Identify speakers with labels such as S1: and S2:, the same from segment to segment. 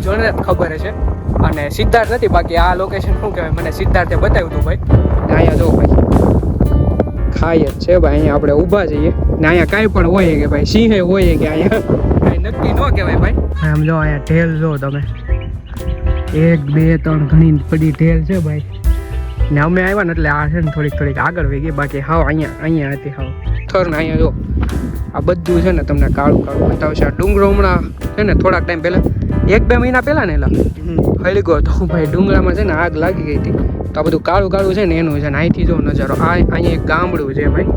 S1: અમુક જણને જ ખબર છે અને સિદ્ધાર્થ નથી, બાકી આ લોકેશન શું કહેવાય મને સિદ્ધાર્થે બતાવ્યું હતું ભાઈ. ને અહીંયા જો ભાઈ ખાઈ જ છે ભાઈ, અહીંયા આપણે ઊભા છીએ ને અહીંયા કાંઈ પણ હોય કે ભાઈ સિંહે હોય કે અહીંયા કાંઈ નક્કી ન કહેવાય ભાઈ. આમ જો અહીંયા ઢેલ જો તમે, 1 2 3 ઘણી બધી ઢેલ છે ભાઈ. ને અમે આવ્યા ને એટલે આ છે ને થોડીક આગળ વહી ગઈ, બાકી હાવ અહીંયા હતી હાવ થર ને. અહીંયા જો આ બધું છે ને તમને કાળું બતાવશે. આ ડુંગરો હમણાં છે ને થોડાક ટાઈમ પહેલાં 1-2 મહિના પહેલાં ને એલા હળી ગયો તો ભાઈ ડુંગરામાં છે ને આગ લાગી ગઈ હતી. તો આ બધું કાળું છે ને એનું છે ને. અહીંથી જો નજારો અહીંયા એક ગામડું છે ભાઈ.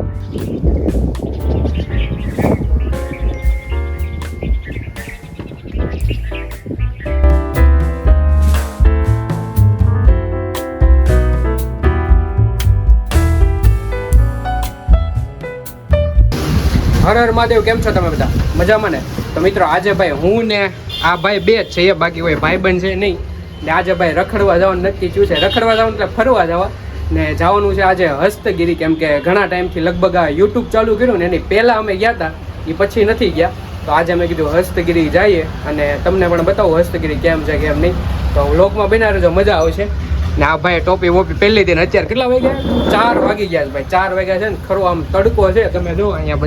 S1: હર હર મહાદેવ, કેમ છો તમે બધા? મજામાં ને? તો મિત્રો આજે ભાઈ હું ને આ ભાઈ બે જ છે, બાકી કોઈ ભાઈબંધ છે નહીં. ને આજે ભાઈ રખડવા જવાનું નક્કી થયું છે. રખડવા જવાનું એટલે ફરવા જવા ને જવાનું છે આજે હસ્તગીરી. કેમ કે ઘણા ટાઈમથી લગભગ આ યુટ્યુબ ચાલુ કર્યું ને એની પહેલાં અમે ગયા હતા, એ પછી નથી ગયા. તો આજે મેં કીધું હસ્તગીરી જઈએ અને તમને પણ બતાવું હસ્તગીરી કેમ છે કેમ નહીં. તો વ્લોગમાં બના રહેજો, મજા આવશે. ને આ ભાઈ ટોપી વોપી પહેલી હતી ને અત્યારે કેટલા વાગ્યા? 4 વાગી ગયા ભાઈ. 4 વાગ્યા છે ને. ખરો આમ તડકો છે, તમે જો અહીંયા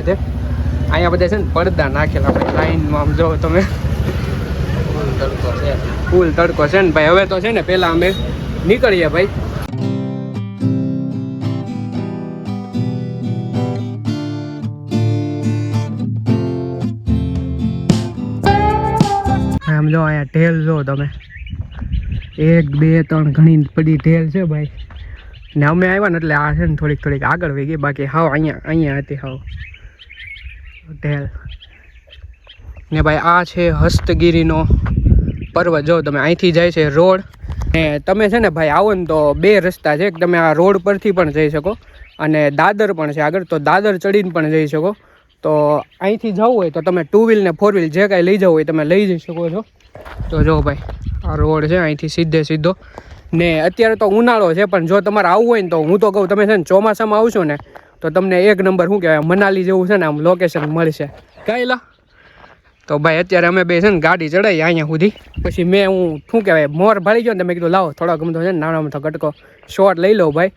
S1: બધે છે ને પડદા નાખેલા ભાઈ લાઈનમાં. આમ જો તમે ફૂલ તડકો છે ને ભાઈ. હવે તો છે ને પહેલાં અમે નીકળીએ ભાઈ. આમ જો અહીંયા ઢેલ જો તમે, 1 2 3 ઘણી બધી ઢેલ છે ભાઈ. ને અમે આવ્યા ને એટલે આ છે ને થોડીક આગળ વહી ગઈ, બાકી હાવ અહીંયા હતી હાવ ઢેલ. ને ભાઈ આ છે હસ્તગીરીનો પર્વત. જો તમે અહીંથી જાય છે રોડ. ને તમે છે ને ભાઈ આવો ને તો 2 રસ્તા છે. તમે આ રોડ પરથી પણ જઈ શકો અને દાદર પણ છે આગળ, તો દાદર ચડીને પણ જઈ શકો. તો અહીંથી જવું હોય તો તમે 2 વ્હીલ ને 4 વ્હીલ જે કાંઈ લઈ જવું હોય તમે લઈ જઈ શકો છો. તો જો ભાઈ આ રોડ છે અહીંથી સીધો. ને અત્યારે તો ઉનાળો છે, પણ જો તમારે આવવું હોય ને તો હું તો કહું તમે છે ને ચોમાસામાં આવશો ને તો તમને 1 નંબર શું કહેવાય મનાલી જેવું છે ને આમ લોકેશન મળશે. કાંઈલા તો ભાઈ અત્યારે અમે બે છે ને ગાડી ચડાવી અહીંયા સુધી. પછી હું શું કહેવાય મોર ભાળી ગયો ને મેં કીધું લાવો થોડો ગમતો છે ને નાનો મોટો કટકો શોર્ટ લઈ લઉં ભાઈ.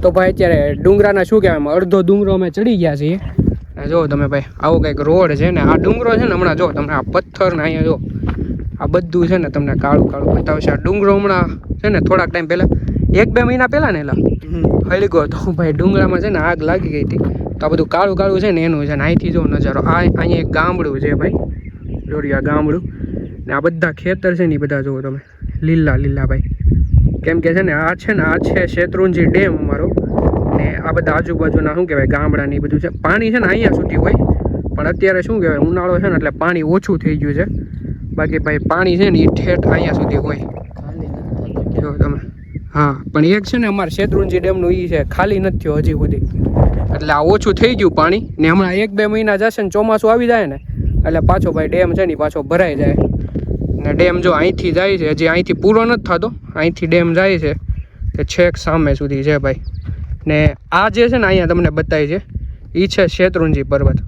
S1: તો ભાઈ અત્યારે ડુંગરાના શું કહેવાય અડધો ડુંગરો અમે ચડી ગયા છીએ. જો તમે ભાઈ આવો કંઈક રોડ છે ને. આ ડુંગરો છે ને હમણાં જો તમને આ પથ્થર ને અહીંયા જો આ બધું છે ને તમને કાળું બતાવશે. આ ડુંગરો હમણાં છે ને થોડાક ટાઈમ પહેલાં 1-2 મહિના પહેલાં ને એલા હળી ગયો તો ભાઈ ડુંગરામાં છે ને આગ લાગી ગઈ હતી. તો આ બધું કાળું છે ને એનું છે ને. અહીંથી જો નજારો અહીંયા એક ગામડું છે ભાઈ. જોડી આ ગામડું ને આ બધા ખેતર છે ને એ બધા જુઓ તમે લીલા ભાઈ. કેમ કે છે ને આ છે શેત્રુંજી ડેમ અમારો. ને આ બધા આજુબાજુના શું કહેવાય ગામડાની બધું છે. પાણી છે ને અહીંયા સુધી હોય, પણ અત્યારે શું કહેવાય ઉનાળો છે ને એટલે પાણી ઓછું થઈ ગયું છે. બાકી ભાઈ પાણી છે ને એ ઠેઠ અહીંયા સુધી હોય જો તમે. હા પણ એક છે ને અમારે શેત્રુંજી ડેમનું એ છે ખાલી નથી થયો હજી સુધી, એટલે આ ઓછું થઈ ગયું પાણી. ને હમણાં 1-2 મહિના જશે ને ચોમાસું આવી જાય ને એટલે પાછો ભાઈ ડેમ છે ને પાછો ભરાઈ જાય. ને ડેમ જો અહીંથી જાય છે, હજી અહીંથી પૂરો નથી થતો, અહીંથી ડેમ જાય છે કે છેક સામે સુધી છે ભાઈ. ને આ જે છે ને અહીંયા તમને બતાવી છે એ છે શેત્રુંજી પર્વત.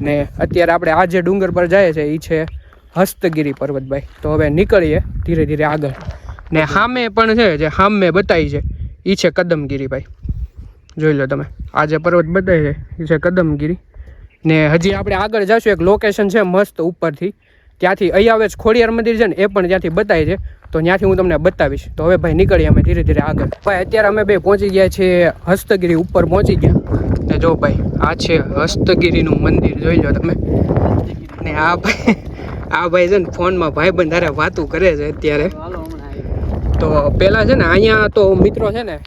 S1: ને અત્યારે આપણે આ જે ડુંગર પર જાય છે એ છે હસ્તગીરી પર્વત ભાઈ. તો હવે નીકળીએ ધીરે આગળ. ને સામે પણ છે જે સામે બતાવી છે એ છે કદમગીરી ભાઈ. જોઈ લો તમે આ જે પર્વત બતાવી છે એ છે કદમગીરી. ને હજી આપણે આગળ જઈશું એક લોકેશન છે મસ્ત ઉપરથી, ત્યાંથી અહીંયા ખોડિયાર મંદિર છે ને એ પણ ત્યાંથી બતાવી છે, તો ત્યાંથી હું તમને બતાવીશ. તો હવે ભાઈ નીકળીએ અમે ધીરે આગળ. ભાઈ અત્યારે અમે બે પહોંચી ગયા છીએ હસ્તગીરી ઉપર પહોંચી ગયા. ને જો ભાઈ આ છે હસ્તગીરીનું મંદિર જોઈ લો તમે. ને આ ભાઈ છે ને ફોનમાં ભાઈબંધ હારે વાતું કરે છે અત્યારે. તો પહેલાં છે ને અહીંયા તો મિત્રો છે ને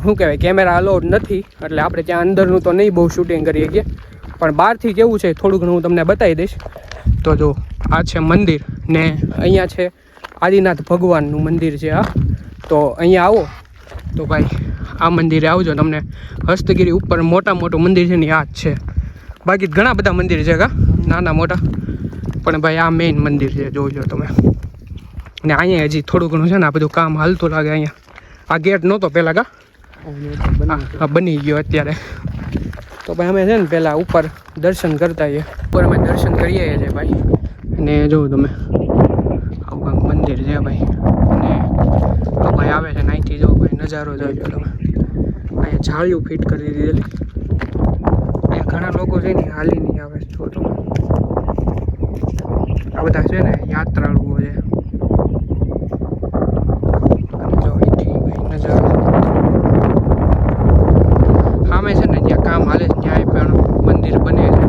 S1: શું કહેવાય કેમેરા અલાઉડ નથી, એટલે આપણે ત્યાં અંદરનું તો નહીં બહુ શૂટિંગ કરી શકીએ, પણ બહારથી કેવું છે થોડું ઘણું હું તમને બતાવી દઈશ. તો જો આ છે મંદિર ને અહીંયા છે આદિનાથ ભગવાનનું મંદિર છે આ. તો અહીંયા આવો તો ભાઈ આ મંદિરે આવજો, તમને હસ્તગીરી ઉપર મોટું મંદિર છે ને આ જ છે. બાકી ઘણા બધા મંદિર છે નાના મોટા, પણ ભાઈ આ મેઇન મંદિર છે જોજો તમે. ને અહીંયા હજી થોડું ઘણું છે ને આ બધું કામ હાલતું લાગે. અહીંયા આ ગેટ નહોતો પહેલાં કા હા બની ગયો અત્યારે. તો ભાઈ અમે છે ને પહેલાં ઉપર દર્શન કરતા આવીએ. ઉપર અમે દર્શન કરીએ છીએ ભાઈ. અને જો તમે આવું કાંક મંદિર છે ભાઈ. અને આ ભાઈ આવે છે ને અહીંથી જો ભાઈ નજારો જોઈ લો તમે. અહીંયા જાળીઓ ફિટ કરી દીધેલી. અહીંયા ઘણા લોકો છે ને હાલી નહીં આવે છો તમે. આ બધા છે ને યાત્રાળુઓ છે. જો અહીંથી ભાઈ નજારો સામે છે ને જ્યાં કામ હાલે છે ત્યાં પણ મંદિર બને છે.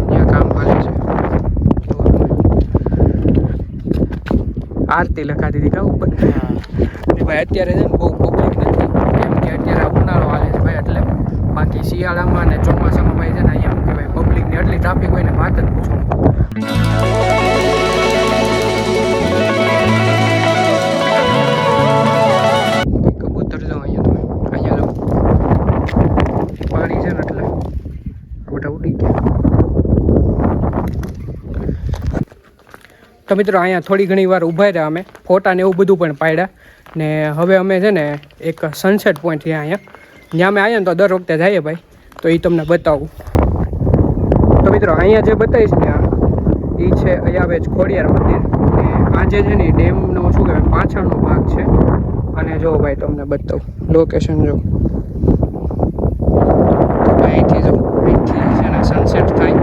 S1: ત્યાં કામ હાલે છે. આરતી લખાતી હતી કા ઉપર. ભાઈ અત્યારે છે ને બહુ પબ્લિક નથી કેમ કે અત્યારે ઉનાળો હાલે છે ભાઈ. એટલે બાકી શિયાળામાં ને ચોમાસામાં ભાઈ છે ને અહીંયા શું કહેવાય પબ્લિકની એટલી ટ્રાફિક હોય ને વાત જ પૂછો. કબૂતર જો અહીંયા જો પાણી છે ને એટલે બધા ઉડી ગયા. તો મિત્રો અહીંયા થોડી ઘણી વાર ઊભા રહ્યા અમે. ફોટા ને એવું બધું પણ પાડ્યા. ને હવે અમે છે ને એક સનસેટ પોઈન્ટ છે અહીંયા. જ્યાં અમે આવ્યા ને તો દર વખતે જઈએ ભાઈ. તો એ તમને બતાવું. તો મિત્રો અહીંયા જે બતાવીશ ને એ છે અયાવેજ ખોડિયાર મંદિર. ને આજે છે ને ડેમનો શું કહેવાય પાછળનો ભાગ છે. અને જો ભાઈ તમને બતાવું લોકેશન જો. અહીંથી જો અહીંથી છે ને સનસેટ થાય.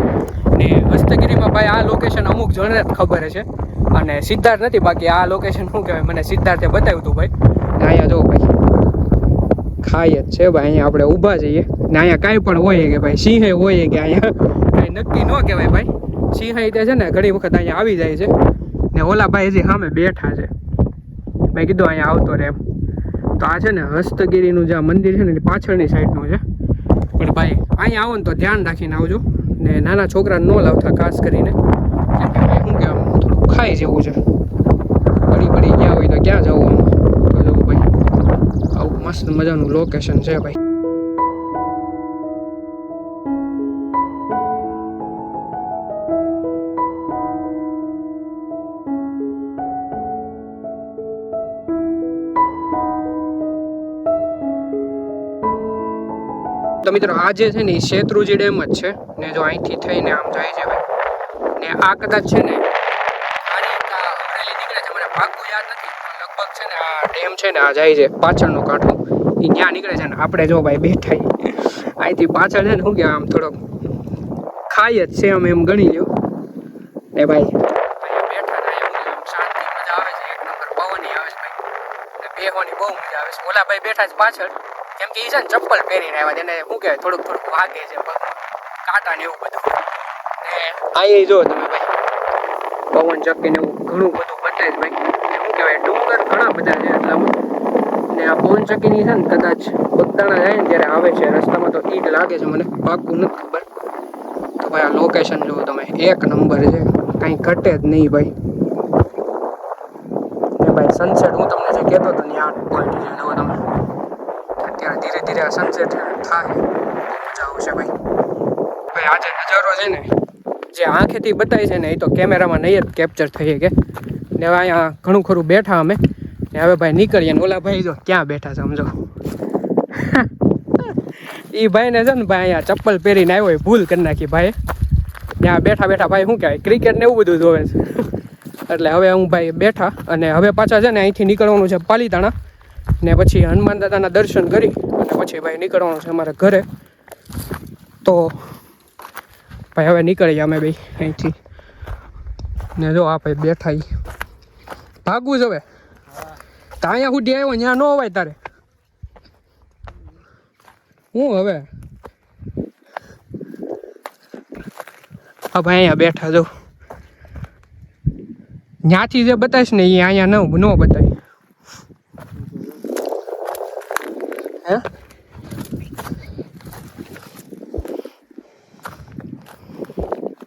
S1: ને હસ્તગીરીમાં ભાઈ આ લોકેશન અમુક જણને જ ખબર છે. અને સિદ્ધાર્થ નથી બાકી આ લોકેશન શું કહેવાય મને સિદ્ધાર્થે બતાવ્યું હતું ભાઈ. ને અહીંયા જો ભાઈ ખાઈ જ છે ભાઈ. અહીંયા આપણે ઊભા જઈએ ને અહીંયા કાંઈ પણ હોય કે ભાઈ સિંહ હોય કે અહીંયા કાંઈ નક્કી ન કહેવાય ભાઈ. સિંહ તે છે ને ઘણી વખત અહીંયા આવી જાય છે. ને ઓલા ભાઈ હજી સામે બેઠા છે. મેં કીધું અહીંયા આવતો રહે એમ. તો આ છે ને હસ્તગીરીનું જે મંદિર છે ને એ પાછળની સાઈડનું છે. પણ ભાઈ અહીંયા આવો ને તો ધ્યાન રાખીને આવજો. ને નાના છોકરાને ન લાવતા ખાસ કરીને કેમ કે ભાઈ શું કહેવાય થોડું ખાઈ જેવું છે. પડી ગયા હોય તો ક્યાં જવું આમ. તો જવું ભાઈ આવું મસ્ત મજાનું લોકેશન છે ભાઈ. તો મિત્રો આ જે છે ને એ શેત્રુંજી ડેમ જ છે. ને જો અહીંથી થઈને આમ જાય છે ભાઈ. ને આ કદાચ છે ને અમરેલી નીકળે છે મને પાક્કું યાદ નથી. લગભગ છે ને આ ડેમ છે ને આ જાય છે પાછળનો કાંઠો એ ત્યાં નીકળે છે. ને આપણે જો ભાઈ બેઠા અહીંથી પાછળ છે ને શું કહેવાય આમ થોડોક ખાઈ જ છે અમે એમ ગણી લ્યો. ને ભાઈ અહીંયા બેઠા આમ શાંતિ મજા આવે છે. એક નંબર પવન આવે છે ભાઈ. ને બેહવાની બહુ મજા આવે છે. ઓલા ભાઈ બેઠા છે પાછળ કેમ કે એ છે ને ચપ્પલ પહેરીને આવ્યા. એને શું કહેવાય થોડુંક વાગે છે કાંટા ને એવું બધું. ને અહીંયા જો તમે ભાઈ પવન ચક્કી ને એવું ઘણું બધું બતાવે છે ભાઈ. શું કહેવાય ડુંગર ઘણા બધા છે એટલામાં. ને આ પવન ચક્કીની છે ને કદાચ બગદાણા જાય ને ત્યારે આવે છે રસ્તામાં તો ઈ જ લાગે છે મને પાક્કું નથી ખબર. તો ભાઈ આ લોકેશન જુઓ તમે એક નંબર છે કાંઈ ઘટે જ નહીં ભાઈ. ને ભાઈ સનસેટ હું તમને જે કહેતો હતો ને આ પોઈન્ટ છે જુઓ તમે. અત્યારે ધીરે ધીરે આ સનસેટ થાય મજા આવશે ભાઈ. ભાઈ આ જે નજારો છે ને જે આંખેથી બતાવી છે ને એ તો કેમેરામાં નહીં જ કેપ્ચર થઈ શકે. ને હવે અહીંયા ઘણું ખરું બેઠા અમે. ને હવે ભાઈ નીકળીએ ને ઓલા ભાઈ જો ક્યાં બેઠા સમજો. એ ભાઈને છે ને ભાઈ અહીંયા ચપ્પલ પહેરીને આવ્યો હોય ભૂલ કરી નાખી ભાઈ. ત્યાં બેઠા બેઠા ભાઈ શું કહેવાય ક્રિકેટ ને એવું બધું જોવે છે. એટલે હવે હું ભાઈ બેઠા અને હવે પાછા છે ને અહીંથી નીકળવાનું છે પાલીતાણા. ને પછી હનુમાન દાદાના દર્શન કરી અને પછી ભાઈ નીકળવાનું છે અમારા ઘરે. તો ભાઈ હવે નીકળીએ અમે ભાઈ અહીંથી. ને જો આ ભાઈ બેઠા ભાગવું જ હવે. તો અહીંયા સુધી આવ્યો ત્યાં ન હોવાય તારે હું હવે. હા ભાઈ અહીંયા બેઠા જો ત્યાંથી જે બતાવીશ ને એ અહીંયા ન બતાવી. હે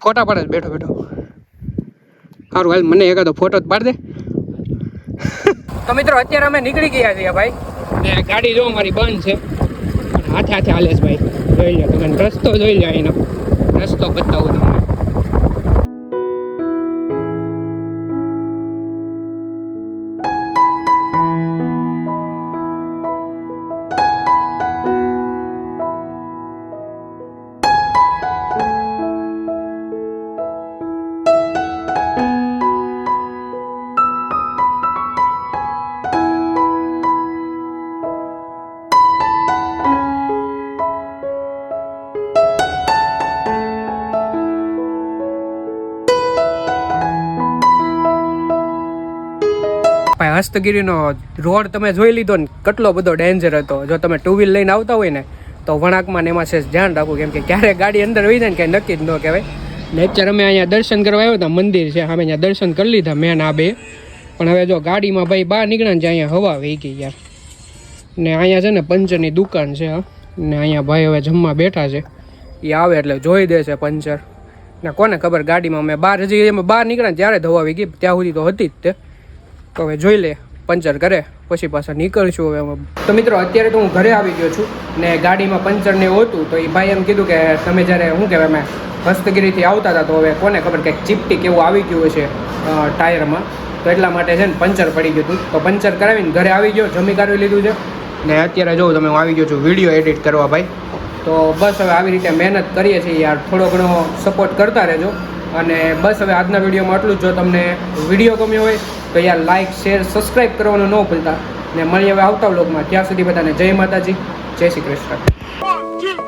S1: ફોટા પાડે બેઠો બેઠો. સારું હાલ મને એકાદો ફોટો જ પાડ દે. તો મિત્રો અત્યારે અમે નીકળી ગયા છીએ ભાઈ. ને ગાડી જો મારી બંધ છે હાથે હાથે હાલે છે ભાઈ. જોઈ લો તમે રસ્તો જોઈ લો એનો રસ્તો બતાવું તમને. હસ્તગીરીનો રોડ તમે જોઈ લીધો ને કેટલો બધો ડેન્જર હતો. જો તમે ટુ વ્હીલ લઈને આવતા હોય ને તો વણાકમાં ને એમાં છે ધ્યાન રાખવું, કેમ કે ક્યારેક ગાડી અંદર વહી જાય ને કંઈ નક્કી જ ન કહેવાય. ને અત્યારે અમે અહીંયા દર્શન કરવા આવ્યા હતા, મંદિર છે અમે અહીંયા દર્શન કરી લીધા મેન આ બે. પણ હવે જો ગાડીમાં ભાઈ બહાર નીકળ્યા ને અહીંયા હવા વહી ગઈ યાર. ને અહીંયા છે ને પંચરની દુકાન છે ને અહીંયા ભાઈ હવે જમવા બેઠા છે, એ આવે એટલે જોઈ દે છે પંચર. ને કોને ખબર ગાડીમાં અમે બહાર હજી અમે બહાર નીકળ્યા ત્યારે ધોવા આવી ગઈ, ત્યાં સુધી તો હતી જ તે. તો હવે જોઈ લે પંચર કરે પછી પાછા નીકળશું હવે અમે. તો મિત્રો અત્યારે તો હું ઘરે આવી ગયો છું ને ગાડીમાં પંચર ને એવું હતું તો એ ભાઈ એમ કીધું કે તમે જ્યારે શું કહેવાય અમે હસ્તગીરીથી આવતા હતા તો હવે કોને ખબર કે ચીપટી કેવું આવી ગયું છે ટાયરમાં, તો એટલા માટે છે ને પંચર પડી ગયું હતું. તો પંચર કરાવીને ઘરે આવી ગયો, જમી કાઢવી લીધું છે ને અત્યારે જો તમે હું આવી ગયો છું વિડીયો એડિટ કરવા ભાઈ. તો બસ હવે આવી રીતે મહેનત કરીએ છીએ યાર, થોડો ઘણો સપોર્ટ કરતા રહેજો. અને બસ હવે આજના વિડીયોમાં આટલું જ. જો તમને વિડીયો ગમ્યો હોય તો યાર લાઇક શેર સબસ્ક્રાઈબ કરવાનું ન ભૂલતા. ને મળીએ હવે આવતા વ્લોગમાં. ત્યાં સુધી બધાને જય માતાજી, જય શ્રી કૃષ્ણ.